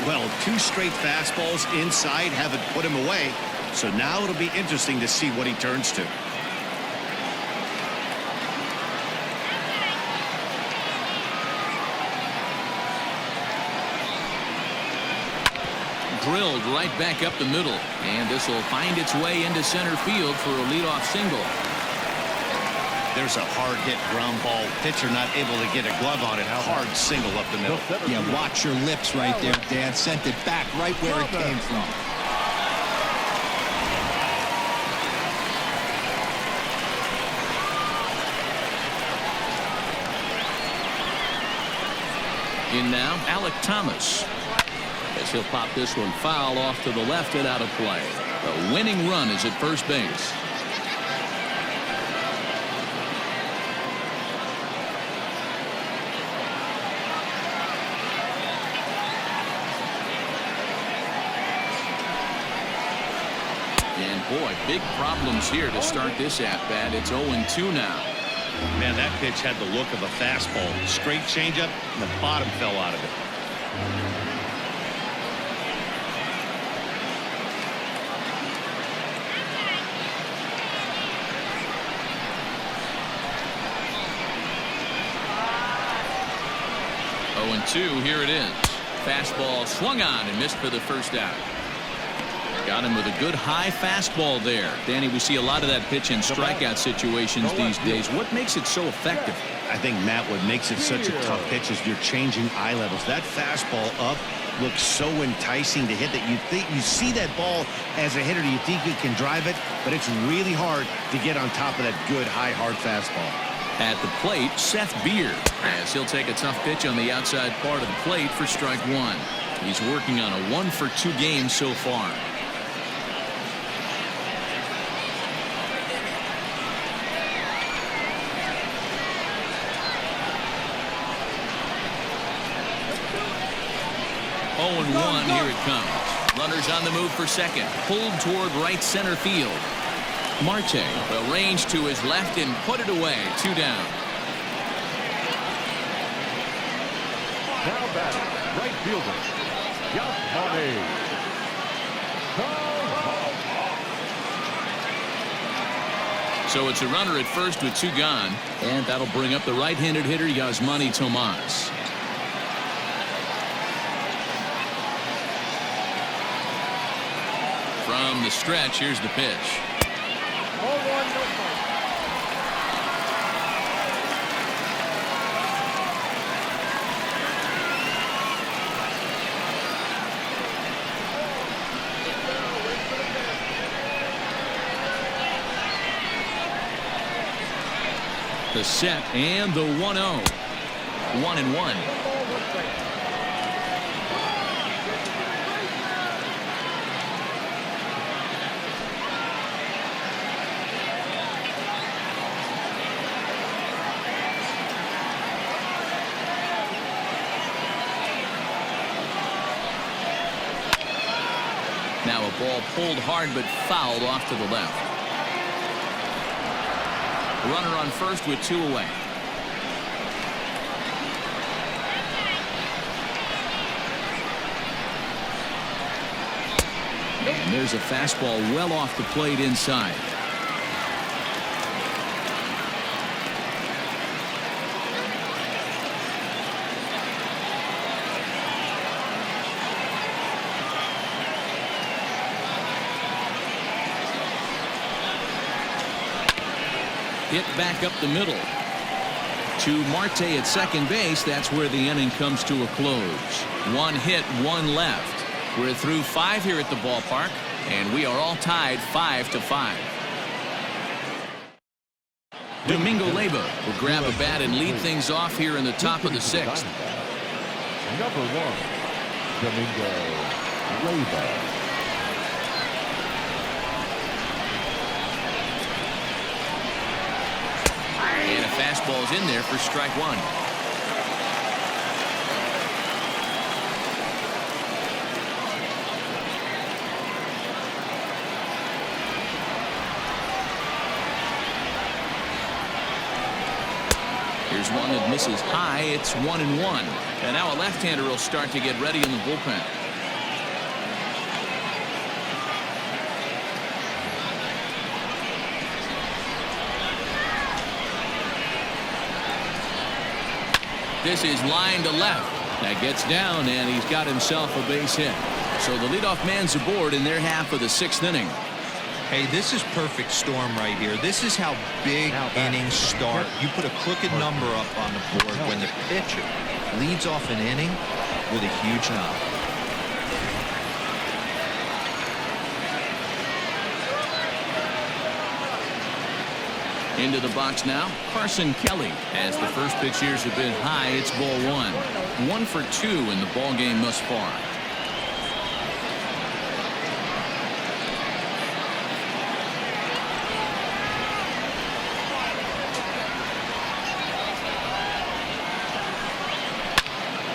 Well, 2 straight fastballs inside haven't put him away. So now it'll be interesting to see what he turns to. Drilled right back up the middle, and this will find its way into center field for a leadoff single. There's a hard hit ground ball. Pitcher not able to get a glove on it. Hard single up the middle. Yeah, watch your lips right there, Dan. Sent it back right where it came from. In now, Alec Thomas. As he'll pop this one foul off to the left and out of play. The winning run is at first base. And boy, big problems here to start this at-bat. It's 0-2 now. Man, that pitch had the look of a fastball. Straight changeup, and the bottom fell out of it. Here it is. Fastball swung on and missed for the first out. Got him with a good high fastball there. Danny, we see a lot of that pitch in strikeout situations these days. What makes it so effective? I think, Matt, what makes it such a tough pitch is you're changing eye levels. That fastball up looks so enticing to hit that you see that ball as a hitter, you think you can drive it, but it's really hard to get on top of that good high hard fastball. At the plate, Seth Beard, as he'll take a tough pitch on the outside part of the plate for strike 1. He's working on a 1-for-2 game so far. Oh, 1, here it comes. Runners on the move for second. Pulled toward right center field. Marte will range to his left and put it away. 2 down. Now batting, right fielder, Javier Báez. So it's a runner at first with 2 gone, and that'll bring up the right-handed hitter Yasmani Tomas. From the stretch, here's the pitch. 0-1, no fight. The set and the 1-0. 1-1. Now a ball pulled hard but fouled off to the left. Runner on first with 2 away. And there's a fastball well off the plate inside. Hit back up the middle. To Marte at second base. That's where the inning comes to a close. One hit, one left. We're through 5 here at the ballpark, and we are all tied 5-5. Domingo Leyba will grab a bat and lead things off here in the top of the 6th. Number 1, Domingo Leyba. And a fastball is in there for strike 1. Here's one that misses high. It's 1-1. And now a left-hander will start to get ready in the bullpen. This is line to left. That gets down, and he's got himself a base hit. So the leadoff man's aboard in their half of the 6th inning. Hey, this is perfect storm right here. This is how big innings start. You put a crooked number up on the board when the pitcher leads off an inning with a huge knock. Into the box now, Carson Kelly. As the first pitch here's a bit high, it's ball 1. 1 for 2 in the ball game thus far.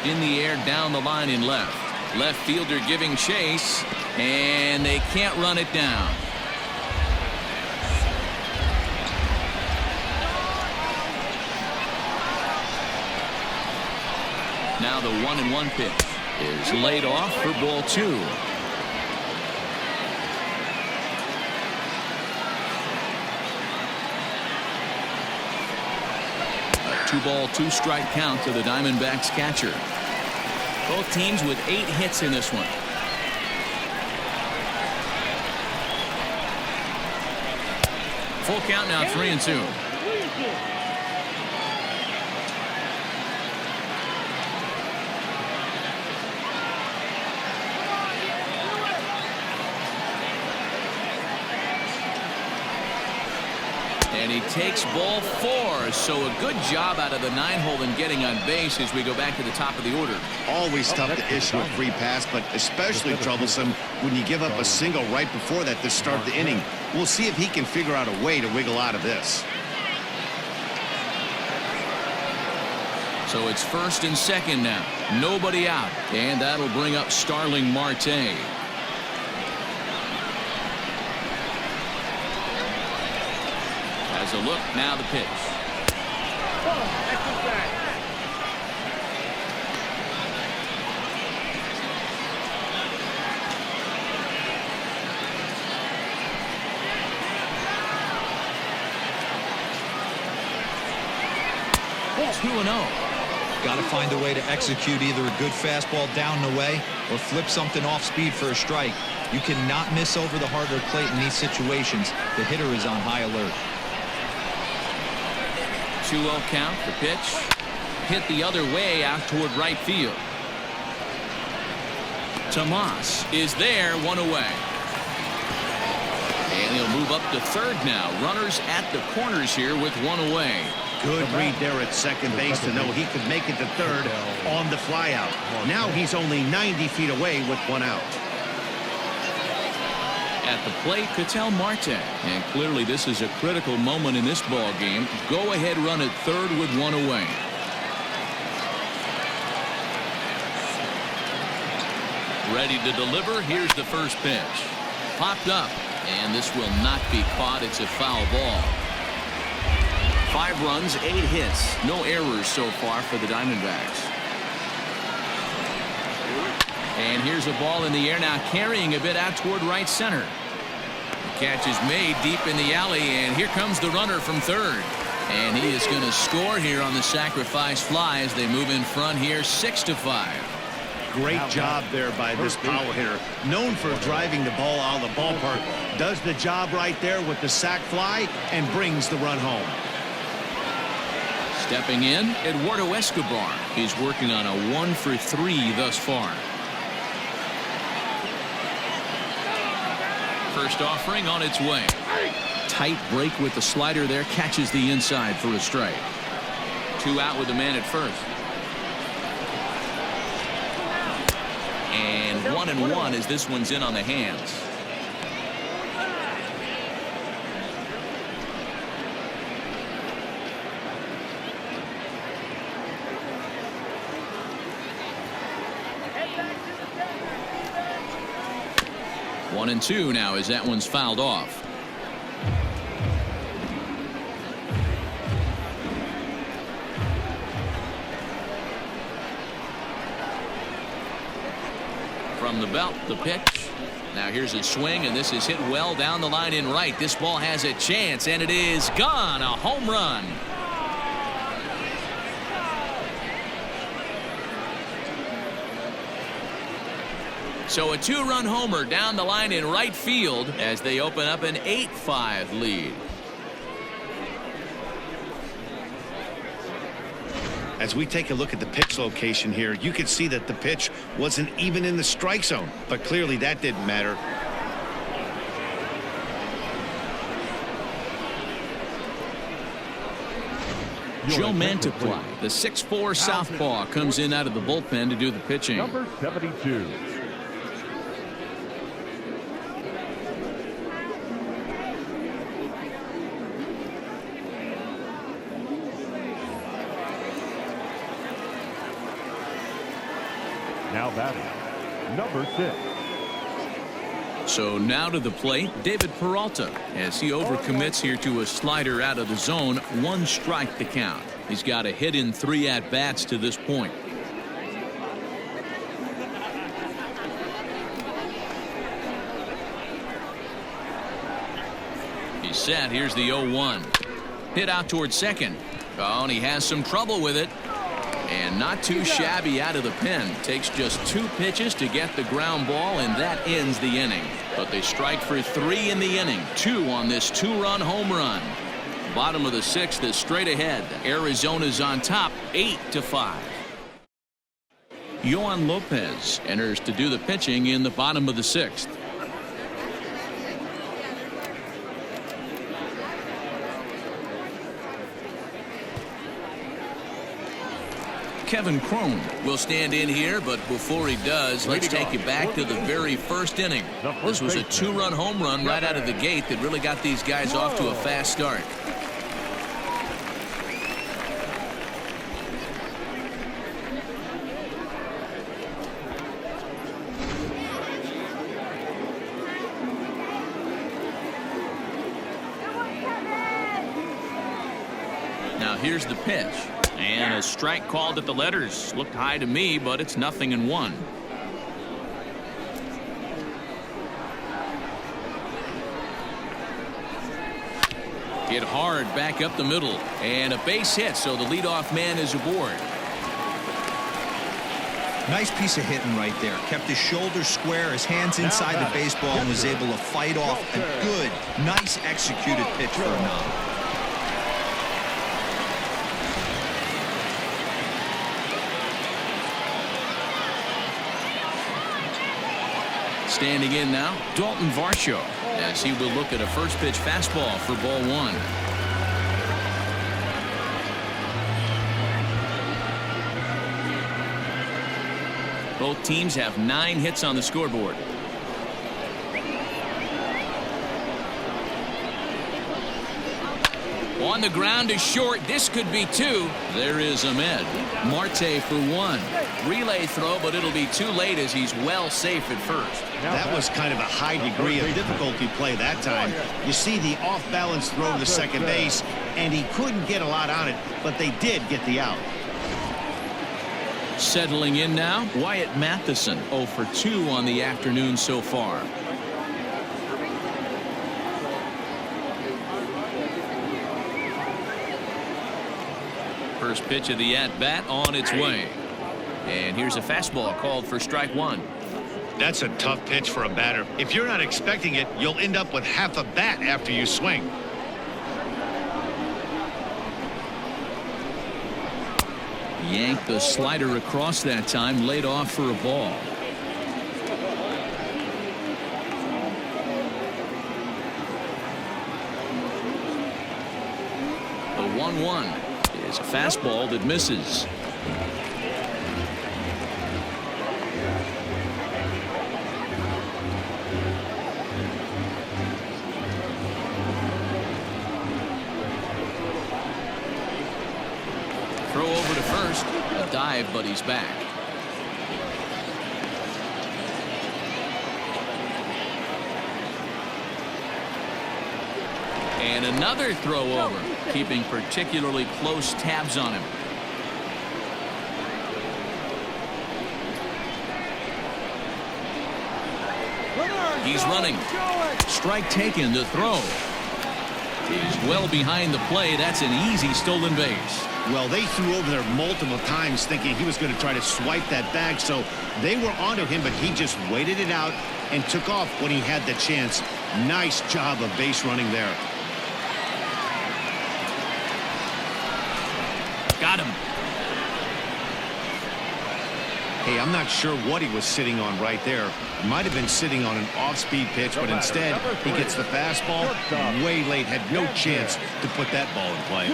In the air, down the line in left. Left fielder giving chase, and they can't run it down. Now the 1-1 pitch is laid off for ball 2. A 2-ball, 2-strike count to the Diamondbacks catcher. Both teams with 8 hits in this one. Full count now, 3-2. And he takes ball 4. So a good job out of the 9-hole in getting on base as we go back to the top of the order. Always tough to issue a free pass, but especially troublesome when you give up a single right before that to start the inning. We'll see if he can figure out a way to wiggle out of this. So it's 1st and 2nd now. Nobody out. And that'll bring up Starling Marte. As a look, now the pitch. It's 2-0. Got to find a way to execute either a good fastball down the way or flip something off speed for a strike. You cannot miss over the harder plate in these situations. The hitter is on high alert. 2-0 count. The pitch hit the other way out toward right field. Tomas is there, 1 away. And he'll move up to 3rd now. Runners at the corners here with 1 away. Good read there at second base to know he could make it to 3rd on the flyout. Now he's only 90 feet away with 1 out. At the plate, Ketel Marte. And clearly this is a critical moment in this ball game. Go ahead run at 3rd with 1 away. Ready to deliver. Here's the first pitch. Popped up. And this will not be caught. It's a foul ball. 5 runs, 8 hits. No errors so far for the Diamondbacks. And here's a ball in the air now, carrying a bit out toward right center. The catch is made deep in the alley, and here comes the runner from 3rd. And he is going to score here on the sacrifice fly as they move in front here, 6-5. great job there by this power hitter. Known for driving the ball out of the ballpark. Does the job right there with the sac fly and brings the run home. Stepping in, Eduardo Escobar. He's working on a 1-for-3 thus far. First offering on its way. Tight break with the slider there. Catches the inside for a strike. 2 out with the man at first. And 1-1 as this one's in on the hands. One and two now as that one's fouled off. From the belt, the pitch. Now here's a swing, and this is hit well down the line in right. This ball has a chance, and it is gone. A home run. So a 2-run homer down the line in right field as they open up an 8-5 lead. As we take a look at the pitch location here, you can see that the pitch wasn't even in the strike zone, but clearly that didn't matter. Joe Mantiply, the 6'4" southpaw, comes in out of the bullpen to do the pitching. Number 72. Now batting, number 6. So now to the plate, David Peralta, as he overcommits here to a slider out of the zone. 1 strike to count. He's got a hit in 3 at-bats to this point. He's set. Here's the 0-1. Hit out towards second. Oh, and he has some trouble with it. And not too shabby out of the pen. Takes just 2 pitches to get the ground ball, and that ends the inning. But they strike for 3 in the inning. 2 on this 2-run home run. Bottom of the 6th is straight ahead. Arizona's on top, 8-5. Yohan Lopez enters to do the pitching in the bottom of the 6th. Kevin Cron will stand in here, but before he does, let's take you back to the very first inning. This was a 2-run home run right out of the gate that really got these guys off to a fast start. Now here's the pitch. And a strike called at the letters. Looked high to me, but it's 0-1. Hit hard back up the middle. And a base hit, so the leadoff man is aboard. Nice piece of hitting right there. Kept his shoulders square, his hands inside the baseball, and was able to fight off a good, nice executed pitch for a knock. Standing in now, Dalton Varsho, as he will look at a first pitch fastball for ball 1. Both teams have 9 hits on the scoreboard. On the ground is short. This could be 2. There is Ahmed. Marte for 1. Relay throw, but it'll be too late as he's well safe at first. That was kind of a high degree of difficulty play that time. You see the off-balance throw to second base, and he couldn't get a lot on it, but they did get the out. Settling in now, Wyatt Matheson, 0 for 2 on the afternoon so far. First pitch of the at-bat on its way. And here's a fastball called for strike one. That's a tough pitch for a batter. If you're not expecting it, you'll end up with half a bat after you swing. Yanked the slider across that time, laid off for a ball. The 1-1 is a fastball that misses. Throw over to first. A dive, but he's back. And another throw over, keeping particularly close tabs on him. He's running. Strike taken to throw. He's well behind the play. That's an easy stolen base. Well, they threw over there multiple times thinking he was going to try to swipe that bag, so they were onto him, but he just waited it out and took off when he had the chance. Nice job of base running there. Got him. Hey, I'm not sure what he was sitting on right there. Might have been sitting on an off-speed pitch, but instead he gets the fastball way late. Had no chance to put that ball in play.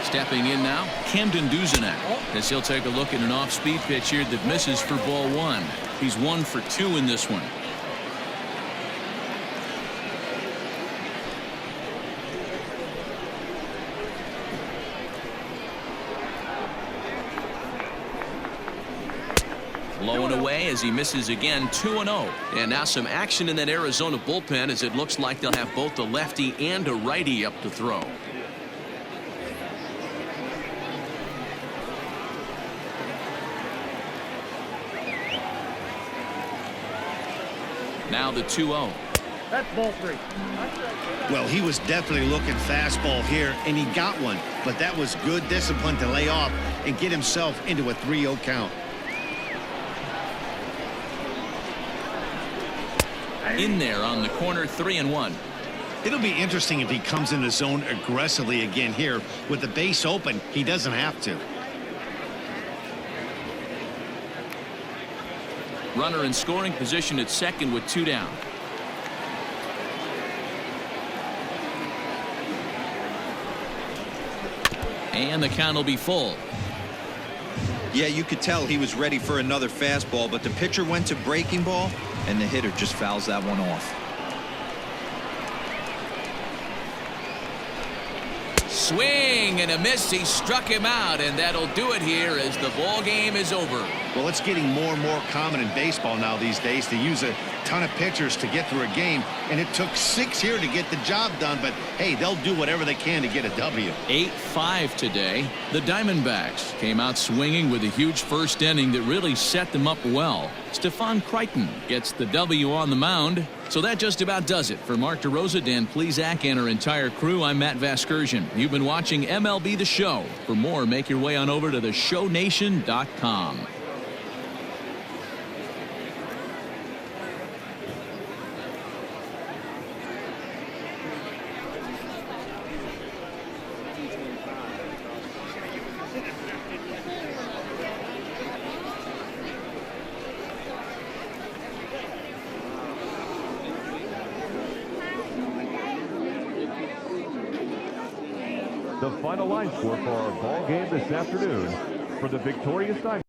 Stepping in now, Camden Duzenak, as he'll take a look at an off-speed pitch here that misses for ball one. He's 1 for 2 in this one. Low and away as he misses again, 2-0. And now some action in that Arizona bullpen as it looks like they'll have both a lefty and a righty up to throw. Now the 2-0. That's ball 3. Well, he was definitely looking fastball here, and he got one. But that was good discipline to lay off and get himself into a 3-0 count. In there on the corner, 3-1. It'll be interesting if he comes in the zone aggressively again here. With the base open, he doesn't have to. Runner in scoring position at second with 2 down. And the count will be full. Yeah, you could tell he was ready for another fastball, but the pitcher went to breaking ball, and the hitter just fouls that one off. Swing and a miss. He struck him out, and that'll do it here as the ball game is over. Well, it's getting more and more common in baseball now these days to use a ton of pitchers to get through a game, and it took 6 here to get the job done, but hey, they'll do whatever they can to get a W. 8-5 today. The Diamondbacks came out swinging with a huge first inning that really set them up well. Stephon Crichton gets the W on the mound. So that just about does it. For Mark DeRosa, Dan Plesac, and our entire crew, I'm Matt Vasgersian. You've been watching MLB The Show. For more, make your way on over to theshownation.com. The final line score for our ball game this afternoon for the victorious Diamondbacks.